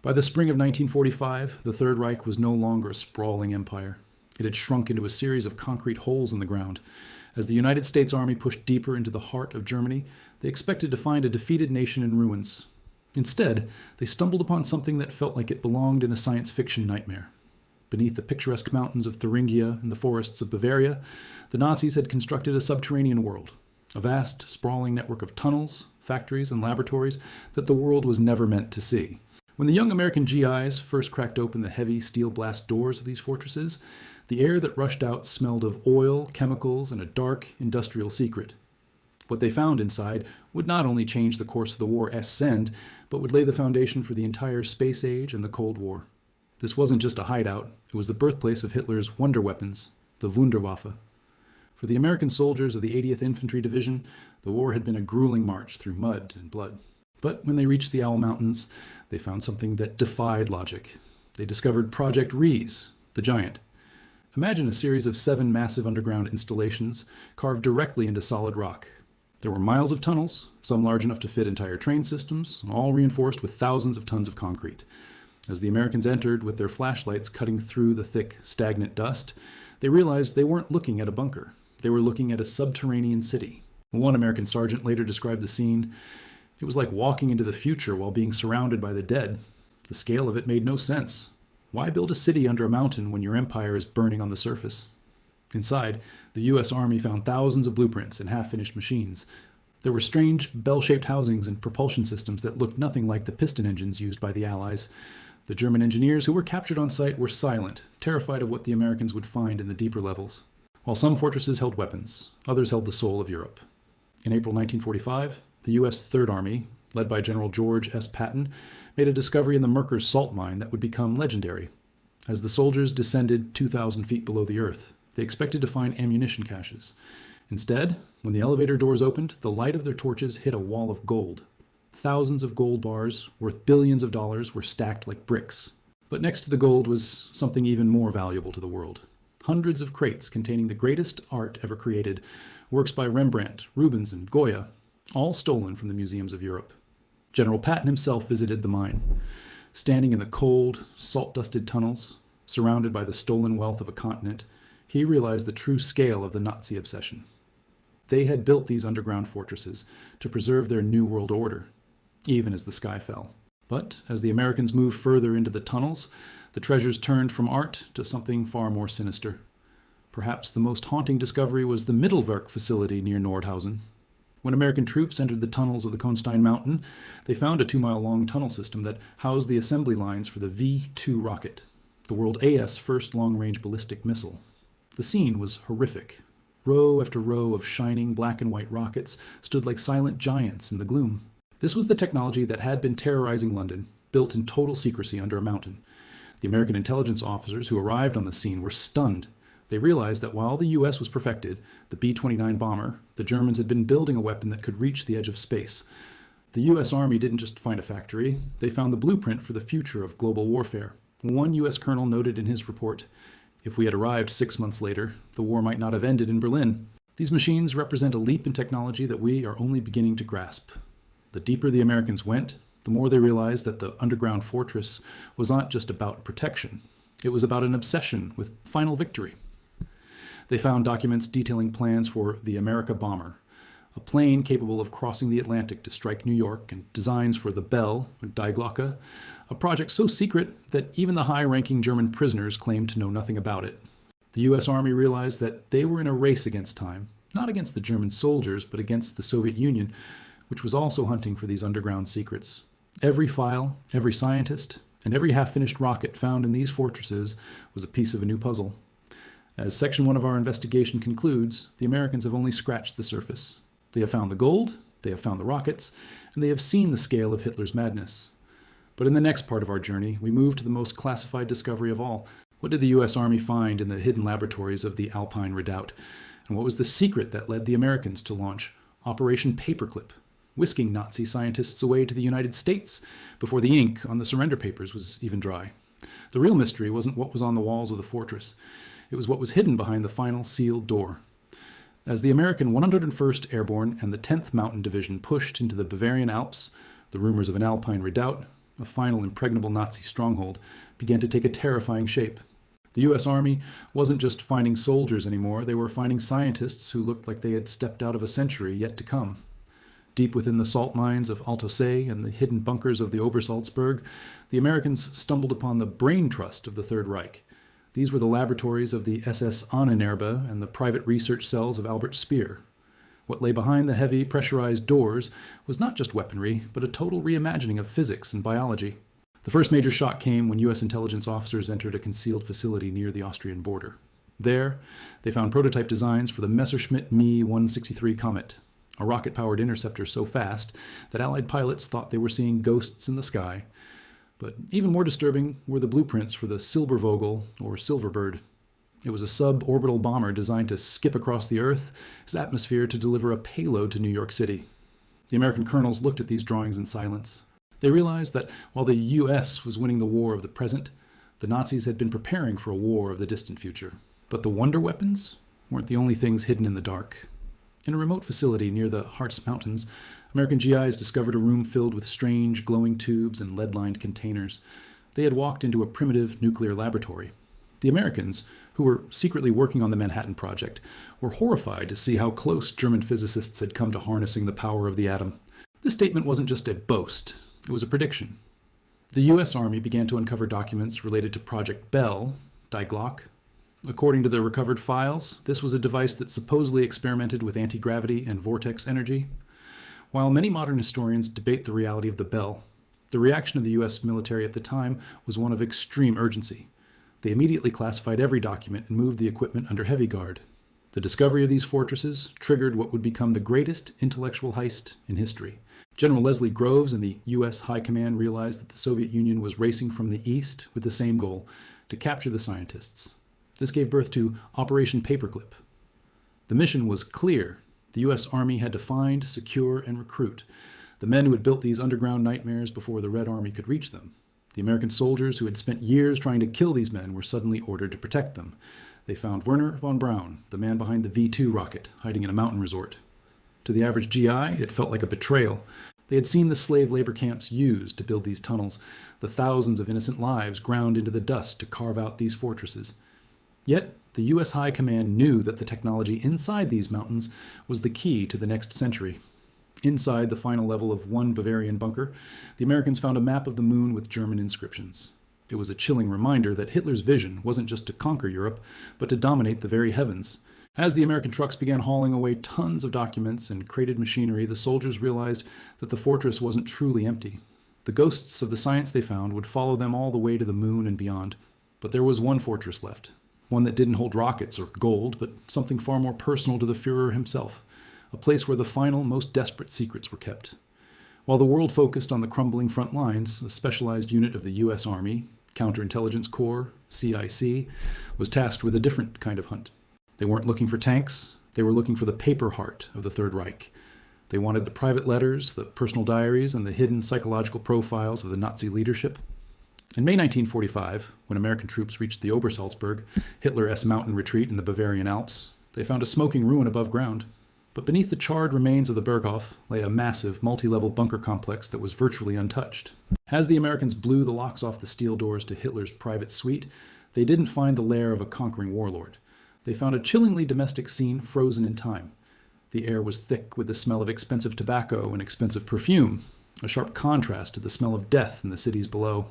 By the spring of 1945, the Third Reich was no longer a sprawling empire. It had shrunk into a series of concrete holes in the ground. As the United States Army pushed deeper into the heart of Germany, they expected to find a defeated nation in ruins. Instead, they stumbled upon something that felt like it belonged in a science fiction nightmare. Beneath the picturesque mountains of Thuringia and the forests of Bavaria, the Nazis had constructed a subterranean world, a vast, sprawling network of tunnels, factories, and laboratories that the world was never meant to see. When the young American GIs first cracked open the heavy steel blast doors of these fortresses, the air that rushed out smelled of oil, chemicals, and a dark industrial secret. What they found inside would not only change the course of the war ascend, but would lay the foundation for the entire space age and the Cold War. This wasn't just a hideout, it was the birthplace of Hitler's wonder weapons, the Wunderwaffe. For the American soldiers of the 80th Infantry Division, the war had been a grueling march through mud and blood. But when they reached the Owl Mountains, they found something that defied logic. They discovered Project Riese, the giant. Imagine a series of 7 massive underground installations carved directly into solid rock. There were miles of tunnels, some large enough to fit entire train systems, all reinforced with thousands of tons of concrete. As the Americans entered with their flashlights cutting through the thick, stagnant dust, they realized they weren't looking at a bunker. They were looking at a subterranean city. One American sergeant later described the scene. It was like walking into the future while being surrounded by the dead. The scale of it made no sense. Why build a city under a mountain when your empire is burning on the surface? Inside, the U.S. Army found thousands of blueprints and half-finished machines. There were strange, bell-shaped housings and propulsion systems that looked nothing like the piston engines used by the Allies. The German engineers who were captured on site were silent, terrified of what the Americans would find in the deeper levels. While some fortresses held weapons, others held the soul of Europe. In April 1945, the U.S. Third Army, led by General George S. Patton, made a discovery in the Merkers salt mine that would become legendary. As the soldiers descended 2,000 feet below the earth, they expected to find ammunition caches. Instead, when the elevator doors opened, the light of their torches hit a wall of gold. Thousands of gold bars, worth billions of dollars, were stacked like bricks. But next to the gold was something even more valuable to the world. Hundreds of crates containing the greatest art ever created, works by Rembrandt, Rubens, and Goya, all stolen from the museums of Europe. General Patton himself visited the mine. Standing in the cold, salt-dusted tunnels, surrounded by the stolen wealth of a continent, he realized the true scale of the Nazi obsession. They had built these underground fortresses to preserve their new world order, even as the sky fell. But as the Americans moved further into the tunnels, the treasures turned from art to something far more sinister. Perhaps the most haunting discovery was the Mittelwerk facility near Nordhausen. When American troops entered the tunnels of the Konstein Mountain, they found a 2-mile-long tunnel system that housed the assembly lines for the V-2 rocket, the World AS first long-range ballistic missile. The scene was horrific. Row after row of shining black and white rockets stood like silent giants in the gloom. This was the technology that had been terrorizing London, built in total secrecy under a mountain. The American intelligence officers who arrived on the scene were stunned. They realized that while the U.S. was perfected, the B-29 bomber, the Germans had been building a weapon that could reach the edge of space. The U.S. Army didn't just find a factory, they found the blueprint for the future of global warfare. One U.S. colonel noted in his report, "If we had arrived 6 months later, the war might not have ended in Berlin." These machines represent a leap in technology that we are only beginning to grasp. The deeper the Americans went, the more they realized that the underground fortress was not just about protection. It was about an obsession with final victory. They found documents detailing plans for the America Bomber, a plane capable of crossing the Atlantic to strike New York, and designs for the Bell, or Die Glocke, a project so secret that even the high-ranking German prisoners claimed to know nothing about it. The U.S. Army realized that they were in a race against time, not against the German soldiers, but against the Soviet Union, which was also hunting for these underground secrets. Every file, every scientist, and every half-finished rocket found in these fortresses was a piece of a new puzzle. As Section 1 of our investigation concludes, the Americans have only scratched the surface. They have found the gold, they have found the rockets, and they have seen the scale of Hitler's madness. But in the next part of our journey, we move to the most classified discovery of all. What did the U.S. Army find in the hidden laboratories of the Alpine Redoubt? And what was the secret that led the Americans to launch Operation Paperclip, whisking Nazi scientists away to the United States before the ink on the surrender papers was even dry? The real mystery wasn't what was on the walls of the fortress. It was what was hidden behind the final sealed door. As the American 101st Airborne and the 10th Mountain Division pushed into the Bavarian Alps, the rumors of an Alpine Redoubt, a final impregnable Nazi stronghold, began to take a terrifying shape. The U.S. Army wasn't just finding soldiers anymore, they were finding scientists who looked like they had stepped out of a century yet to come. Deep within the salt mines of Altaussee and the hidden bunkers of the Obersalzberg, the Americans stumbled upon the brain trust of the Third Reich. These were the laboratories of the SS Ahnenerbe and the private research cells of Albert Speer. What lay behind the heavy, pressurized doors was not just weaponry, but a total reimagining of physics and biology. The first major shock came when U.S. intelligence officers entered a concealed facility near the Austrian border. There, they found prototype designs for the Messerschmitt Me 163 Comet, a rocket-powered interceptor so fast that Allied pilots thought they were seeing ghosts in the sky. But even more disturbing were the blueprints for the Silbervogel, or Silverbird. It was a suborbital bomber designed to skip across the Earth's atmosphere to deliver a payload to New York City. The American colonels looked at these drawings in silence. They realized that while the U.S. was winning the war of the present, the Nazis had been preparing for a war of the distant future. But the wonder weapons weren't the only things hidden in the dark. In a remote facility near the Harz Mountains, American GIs discovered a room filled with strange, glowing tubes and lead-lined containers. They had walked into a primitive nuclear laboratory. The Americans, who were secretly working on the Manhattan Project, were horrified to see how close German physicists had come to harnessing the power of the atom. This statement wasn't just a boast, it was a prediction. The U.S. Army began to uncover documents related to Project Bell, Die Glock. According to the recovered files, this was a device that supposedly experimented with anti-gravity and vortex energy. While many modern historians debate the reality of the Bell, the reaction of the U.S. military at the time was one of extreme urgency. They immediately classified every document and moved the equipment under heavy guard. The discovery of these fortresses triggered what would become the greatest intellectual heist in history. General Leslie Groves and the U.S. High Command realized that the Soviet Union was racing from the east with the same goal, to capture the scientists. This gave birth to Operation Paperclip. The mission was clear. The U.S. Army had to find, secure, and recruit the men who had built these underground nightmares before the Red Army could reach them. The American soldiers who had spent years trying to kill these men were suddenly ordered to protect them. They found Wernher von Braun, the man behind the V-2 rocket, hiding in a mountain resort. To the average GI, it felt like a betrayal. They had seen the slave labor camps used to build these tunnels, the thousands of innocent lives ground into the dust to carve out these fortresses. Yet, the U.S. High Command knew that the technology inside these mountains was the key to the next century. Inside the final level of one Bavarian bunker, the Americans found a map of the moon with German inscriptions. It was a chilling reminder that Hitler's vision wasn't just to conquer Europe, but to dominate the very heavens. As the American trucks began hauling away tons of documents and crated machinery, the soldiers realized that the fortress wasn't truly empty. The ghosts of the science they found would follow them all the way to the moon and beyond. But there was one fortress left. One that didn't hold rockets or gold, but something far more personal to the Führer himself, a place where the final, most desperate secrets were kept. While the world focused on the crumbling front lines, a specialized unit of the U.S. Army, Counterintelligence Corps, CIC, was tasked with a different kind of hunt. They weren't looking for tanks, they were looking for the paper heart of the Third Reich. They wanted the private letters, the personal diaries, and the hidden psychological profiles of the Nazi leadership. In May 1945, when American troops reached the Obersalzberg, Hitler-esque mountain retreat in the Bavarian Alps, they found a smoking ruin above ground. But beneath the charred remains of the Berghof lay a massive, multi-level bunker complex that was virtually untouched. As the Americans blew the locks off the steel doors to Hitler's private suite, they didn't find the lair of a conquering warlord. They found a chillingly domestic scene frozen in time. The air was thick with the smell of expensive tobacco and expensive perfume, a sharp contrast to the smell of death in the cities below.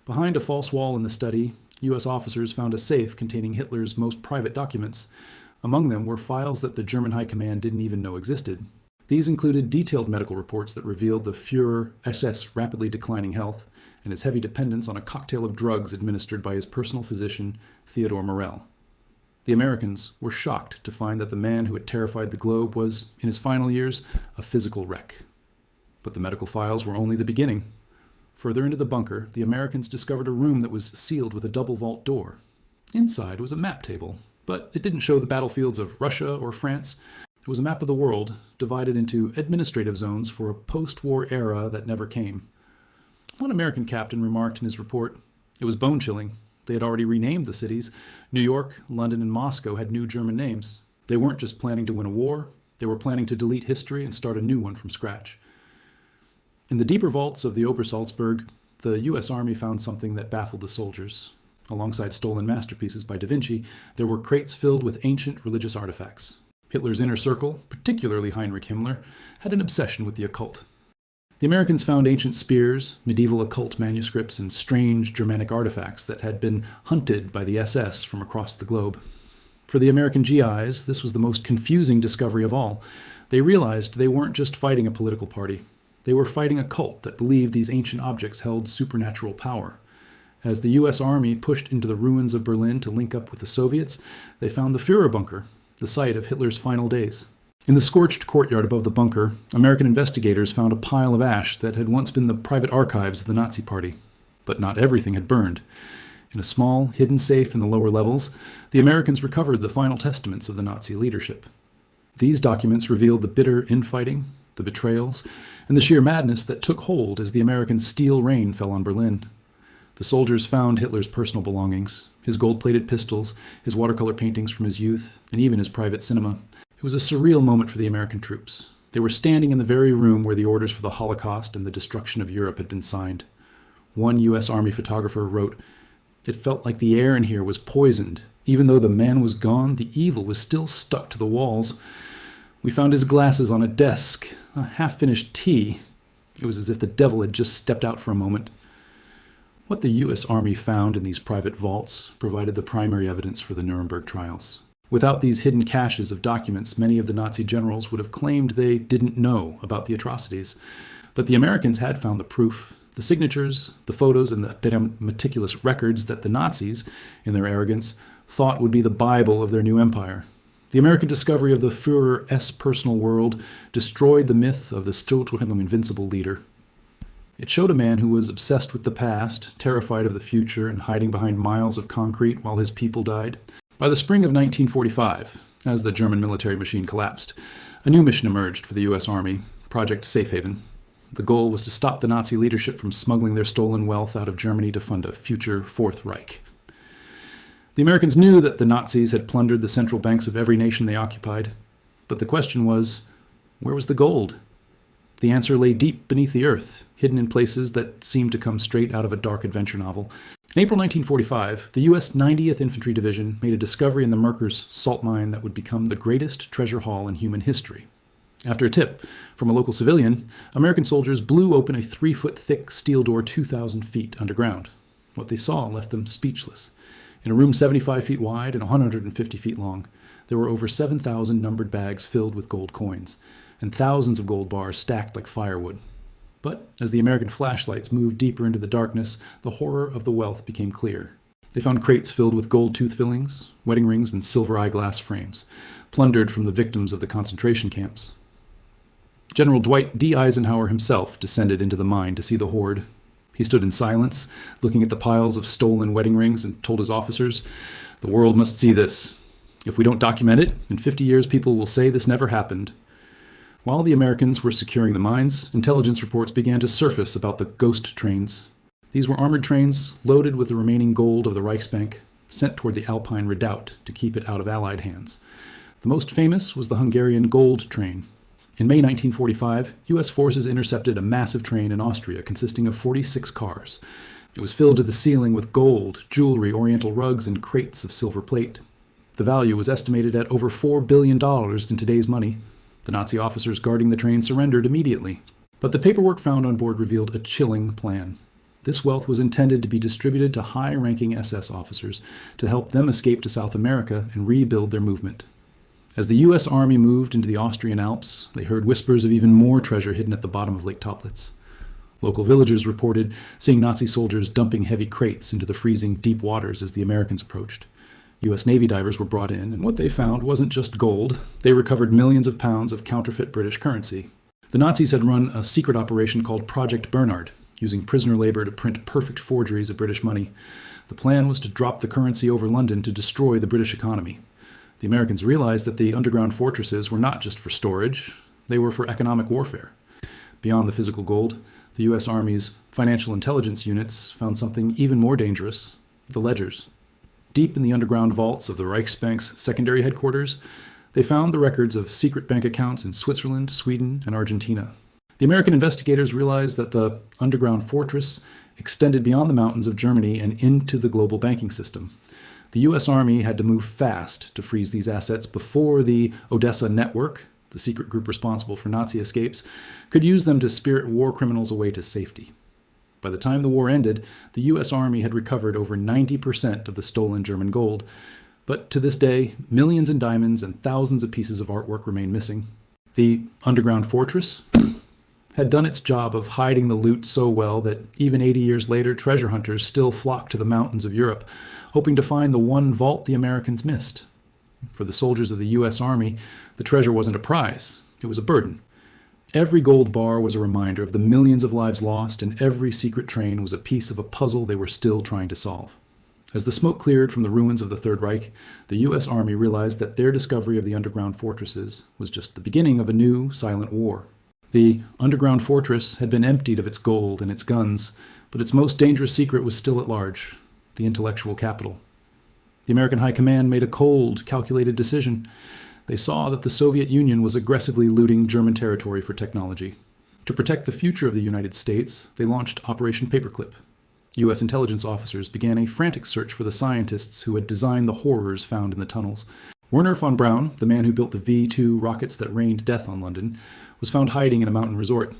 Behind a false wall in the study, U.S. officers found a safe containing Hitler's most private documents. Among them were files that the German High Command didn't even know existed. These included detailed medical reports that revealed the Führer SS' rapidly declining health and his heavy dependence on a cocktail of drugs administered by his personal physician, Theodor Morell. The Americans were shocked to find that the man who had terrified the globe was, in his final years, a physical wreck. But the medical files were only the beginning. Further into the bunker, the Americans discovered a room that was sealed with a double vault door. Inside was a map table, but it didn't show the battlefields of Russia or France. It was a map of the world, divided into administrative zones for a post-war era that never came. One American captain remarked in his report, "It was bone-chilling. They had already renamed the cities. New York, London, and Moscow had new German names. They weren't just planning to win a war, they were planning to delete history and start a new one from scratch." In the deeper vaults of the Obersalzberg, the U.S. Army found something that baffled the soldiers. Alongside stolen masterpieces by Da Vinci, there were crates filled with ancient religious artifacts. Hitler's inner circle, particularly Heinrich Himmler, had an obsession with the occult. The Americans found ancient spears, medieval occult manuscripts, and strange Germanic artifacts that had been hunted by the SS from across the globe. For the American GIs, this was the most confusing discovery of all. They realized they weren't just fighting a political party. They were fighting a cult that believed these ancient objects held supernatural power. As the U.S. Army pushed into the ruins of Berlin to link up with the Soviets, they found the Führer bunker, the site of Hitler's final days. In the scorched courtyard above the bunker, American investigators found a pile of ash that had once been the private archives of the Nazi Party. But not everything had burned. In a small, hidden safe in the lower levels, the Americans recovered the final testaments of the Nazi leadership. These documents revealed the bitter infighting, the betrayals, and the sheer madness that took hold as the American steel rain fell on Berlin. The soldiers found Hitler's personal belongings, his gold-plated pistols, his watercolor paintings from his youth, and even his private cinema. It was a surreal moment for the American troops. They were standing in the very room where the orders for the Holocaust and the destruction of Europe had been signed. One U.S. Army photographer wrote, "It felt like the air in here was poisoned. Even though the man was gone, the evil was still stuck to the walls. We found his glasses on a desk, a half-finished tea. It was as if the devil had just stepped out for a moment." What the U.S. Army found in these private vaults provided the primary evidence for the Nuremberg trials. Without these hidden caches of documents, many of the Nazi generals would have claimed they didn't know about the atrocities. But the Americans had found the proof, the signatures, the photos, and the meticulous records that the Nazis, in their arrogance, thought would be the Bible of their new empire. The American discovery of the Führer's personal world destroyed the myth of the Stilltwilling invincible leader. It showed a man who was obsessed with the past, terrified of the future, and hiding behind miles of concrete while his people died. By the spring of 1945, as the German military machine collapsed, a new mission emerged for the U.S. Army, Project Safehaven. The goal was to stop the Nazi leadership from smuggling their stolen wealth out of Germany to fund a future Fourth Reich. The Americans knew that the Nazis had plundered the central banks of every nation they occupied, but the question was, where was the gold? The answer lay deep beneath the earth, hidden in places that seemed to come straight out of a dark adventure novel. In April 1945, the U.S. 90th Infantry Division made a discovery in the Merkers salt mine that would become the greatest treasure haul in human history. After a tip from a local civilian, American soldiers blew open a 3-foot-thick steel door 2,000 feet underground. What they saw left them speechless. In a room 75 feet wide and 150 feet long, there were over 7,000 numbered bags filled with gold coins, and thousands of gold bars stacked like firewood. But as the American flashlights moved deeper into the darkness, the horror of the wealth became clear. They found crates filled with gold tooth fillings, wedding rings, and silver eyeglass frames, plundered from the victims of the concentration camps. General Dwight D. Eisenhower himself descended into the mine to see the hoard. He stood in silence, looking at the piles of stolen wedding rings, and told his officers, "The world must see this. If we don't document it, in 50 years people will say this never happened." While the Americans were securing the mines, intelligence reports began to surface about the ghost trains. These were armored trains loaded with the remaining gold of the Reichsbank, sent toward the Alpine Redoubt to keep it out of Allied hands. The most famous was the Hungarian gold train. In May 1945, U.S. forces intercepted a massive train in Austria consisting of 46 cars. It was filled to the ceiling with gold, jewelry, oriental rugs, and crates of silver plate. The value was estimated at over $4 billion in today's money. The Nazi officers guarding the train surrendered immediately. But the paperwork found on board revealed a chilling plan. This wealth was intended to be distributed to high-ranking SS officers to help them escape to South America and rebuild their movement. As the U.S. Army moved into the Austrian Alps, they heard whispers of even more treasure hidden at the bottom of Lake Toplitz. Local villagers reported seeing Nazi soldiers dumping heavy crates into the freezing deep waters as the Americans approached. U.S. Navy divers were brought in, and what they found wasn't just gold. They recovered millions of pounds of counterfeit British currency. The Nazis had run a secret operation called Project Bernard, using prisoner labor to print perfect forgeries of British money. The plan was to drop the currency over London to destroy the British economy. The Americans realized that the underground fortresses were not just for storage, they were for economic warfare. Beyond the physical gold, the U.S. Army's financial intelligence units found something even more dangerous: the ledgers. Deep in the underground vaults of the Reichsbank's secondary headquarters, they found the records of secret bank accounts in Switzerland, Sweden, and Argentina. The American investigators realized that the underground fortress extended beyond the mountains of Germany and into the global banking system. The U.S. Army had to move fast to freeze these assets before the Odessa Network, the secret group responsible for Nazi escapes, could use them to spirit war criminals away to safety. By the time the war ended, the U.S. Army had recovered over 90% of the stolen German gold, but to this day, millions in diamonds and thousands of pieces of artwork remain missing. The underground fortress had done its job of hiding the loot so well that even 80 years later, treasure hunters still flock to the mountains of Europe, hoping to find the one vault the Americans missed. For the soldiers of the U.S. Army, the treasure wasn't a prize, it was a burden. Every gold bar was a reminder of the millions of lives lost, and every secret train was a piece of a puzzle they were still trying to solve. As the smoke cleared from the ruins of the Third Reich, the U.S. Army realized that their discovery of the underground fortresses was just the beginning of a new, silent war. The underground fortress had been emptied of its gold and its guns, but its most dangerous secret was still at large: the intellectual capital. The American High Command made a cold, calculated decision. They saw that the Soviet Union was aggressively looting German territory for technology. To protect the future of the United States, they launched Operation Paperclip. U.S. intelligence officers began a frantic search for the scientists who had designed the horrors found in the tunnels. Wernher von Braun, the man who built the V-2 rockets that rained death on London, was found hiding in a mountain resort.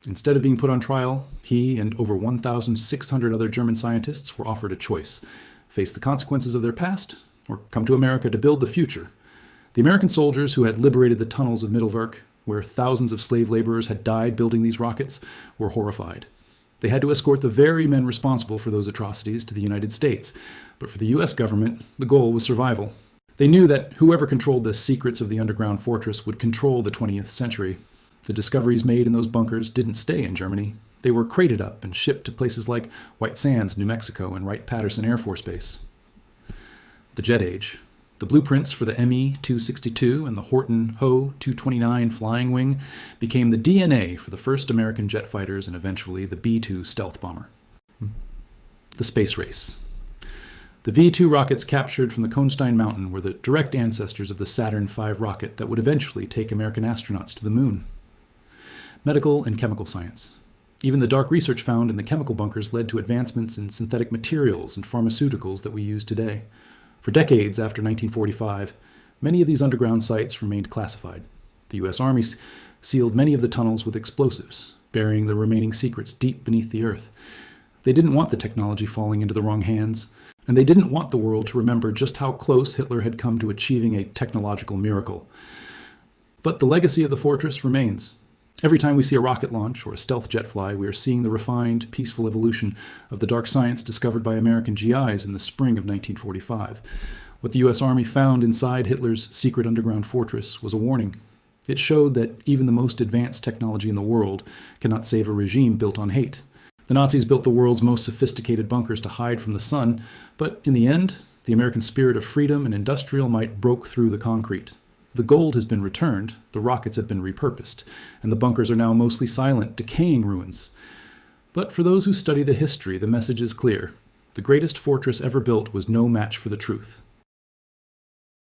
Instead of being put on trial, he and over 1,600 other German scientists were offered a choice: face the consequences of their past, or come to America to build the future. The American soldiers who had liberated the tunnels of Mittelwerk, where thousands of slave laborers had died building these rockets, were horrified. They had to escort the very men responsible for those atrocities to the United States, but for the U.S. government, the goal was survival. They knew that whoever controlled the secrets of the underground fortress would control the 20th century. The discoveries made in those bunkers didn't stay in Germany. They were crated up and shipped to places like White Sands, New Mexico, and Wright-Patterson Air Force Base. The Jet Age. The blueprints for the Me-262 and the Horton-Ho 229 flying wing became the DNA for the first American jet fighters and eventually the B-2 stealth bomber. The space race. The V-2 rockets captured from the Konstein Mountain were the direct ancestors of the Saturn V rocket that would eventually take American astronauts to the moon. Medical and chemical science. Even the dark research found in the chemical bunkers led to advancements in synthetic materials and pharmaceuticals that we use today. For decades after 1945, many of these underground sites remained classified. The U.S. Army sealed many of the tunnels with explosives, burying the remaining secrets deep beneath the earth. They didn't want the technology falling into the wrong hands, and they didn't want the world to remember just how close Hitler had come to achieving a technological miracle. But the legacy of the fortress remains. Every time we see a rocket launch or a stealth jet fly, we are seeing the refined, peaceful evolution of the dark science discovered by American GIs in the spring of 1945. What the U.S. Army found inside Hitler's secret underground fortress was a warning. It showed that even the most advanced technology in the world cannot save a regime built on hate. The Nazis built the world's most sophisticated bunkers to hide from the sun, but in the end, the American spirit of freedom and industrial might broke through the concrete. The gold has been returned, the rockets have been repurposed, and the bunkers are now mostly silent, decaying ruins. But for those who study the history, the message is clear. The greatest fortress ever built was no match for the truth.